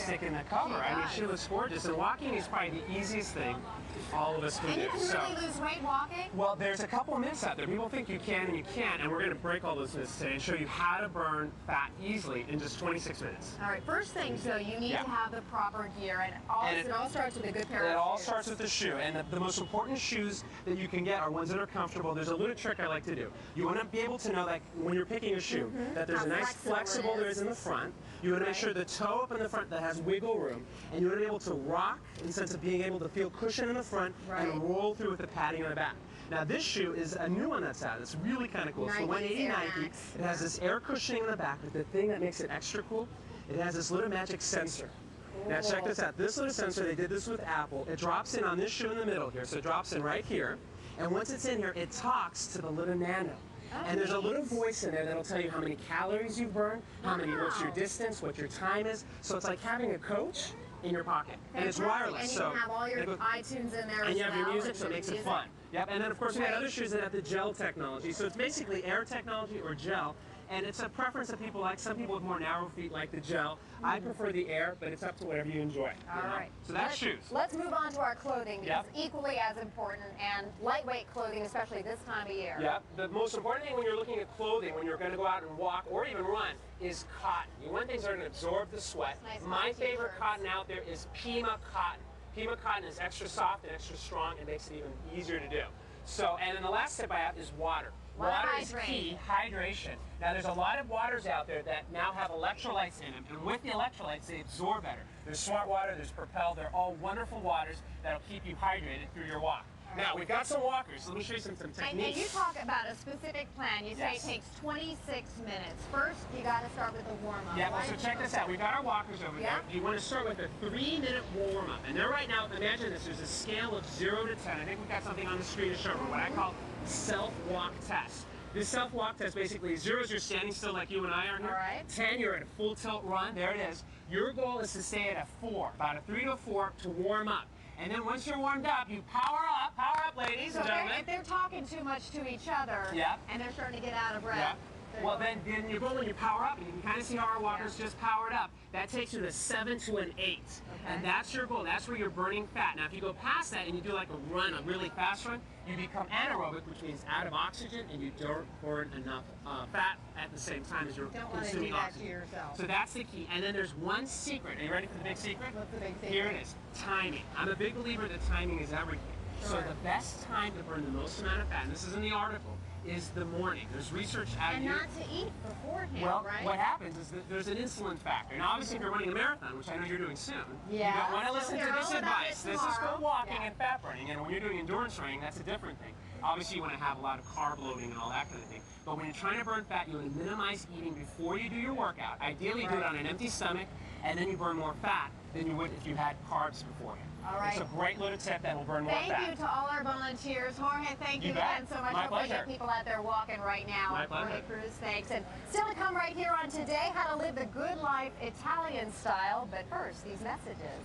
stick in the cover. I mean, she looks gorgeous. And walking is probably the easiest thing all of us can do. And you can really lose weight walking? Well, there's a couple myths out there. People think you can and you can't, and we're going to break all those myths today and show you how to burn fat easily in just 26 minutes. All right, first thing, so you need to have the proper gear, and it all starts with a good pair of shoes. It all starts with the shoe, and the most important shoes that you can get are ones that are comfortable. There's a little trick I like to do. You want to be able to know, like, when you're picking a shoe, that there's a nice flexible there is in the front. You want to make sure the toe up in the front that has wiggle room, and you want to be able to rock in the sense of being able to feel cushion in the front and roll through with the padding on the back. Now this shoe is a new one that's out. It's really kind of cool. It's the 180 Nike. It has this air cushioning in the back, but the thing that makes it extra cool, it has this little magic sensor. Now check this out. This little sensor, they did this with Apple. It drops in on this shoe in the middle here. So it drops in right here. And once it's in here, it talks to the little nano. And there's a little voice in there that'll tell you how many calories you've burned, what's your distance, what your time is. So it's like having a coach in your pocket. And it's wireless. And you can have all your iTunes in there and you have your music, so it makes it fun. Yep, and then of course we had other shoes that have the gel technology. So it's basically air technology or gel. And it's a preference that people like. Some people with more narrow feet like the gel. I prefer the air, but it's up to whatever you enjoy. All right. So that's shoes. Let's move on to our clothing, because it's equally as important, and lightweight clothing, especially this time of year. Yep. The most important thing when you're looking at clothing, when you're going to go out and walk or even run, is cotton. You want things that are going to absorb the sweat. Nice My favorite cotton out there is Pima cotton. Pima cotton is extra soft and extra strong and makes it even easier to do. So, and then the last tip I have is water. Water is key, hydration. Now there's a lot of waters out there that now have electrolytes in them, and with the electrolytes they absorb better. There's Smart Water, there's Propel, they're all wonderful waters that'll keep you hydrated through your walk. Now we've got some walkers, let me show you some techniques. And you talk about a specific plan. You say it takes 26 minutes. First, you got to start with the warm-up. Yeah, well, so check this out. We've got our walkers over there. You want to start with a 3-minute warm-up. And they're right now, imagine this, there's a scale of 0 to 10. I think we've got something on the screen to show you what I call self-walk test. This self-walk test basically, 0 is you're standing still like you and I are here. All right. 10, you're at a full tilt run. There it is. Your goal is to stay at a 4, about a 3 to a 4 to warm up. And then once you're warmed up, you power up, ladies and gentlemen. If they're talking too much to each other, and they're starting to get out of breath, well, then you go when you power up, and you can kind of see how our walker's just powered up. That takes you to 7 to an 8. And that's your goal. That's where you're burning fat. Now, if you go past that and you do like a run, a really fast run, you become anaerobic, which means out of oxygen, and you don't burn enough fat at the same time as you're consuming oxygen. To yourself. So that's the key. And then there's one secret. Are you ready for the big secret? What's the big secret? Here it is. Timing. I'm a big believer that timing is everything. So the best time to burn the most amount of fat, and this is in the article, is the morning. There's research out here. And not to eat beforehand, well, right? What happens is that there's an insulin factor. And obviously if you're running a marathon, which I know you're doing soon, you don't want to listen to this advice. This is for walking and fat burning. And when you're doing endurance training, that's a different thing. Obviously you want to have a lot of carb loading and all that kind of thing. But when you're trying to burn fat, you want to minimize eating before you do your workout. Ideally do it on an empty stomach, and then you burn more fat than you would if you had carbs beforehand. All right. It's a great little tip that will burn more fat. Thank you to all our volunteers. Jorge, thank you again so much. My pleasure. Get people out there walking right now. My pleasure. Jorge Cruz, thanks. And still to come right here on Today, how to live the good life Italian style. But first, these messages.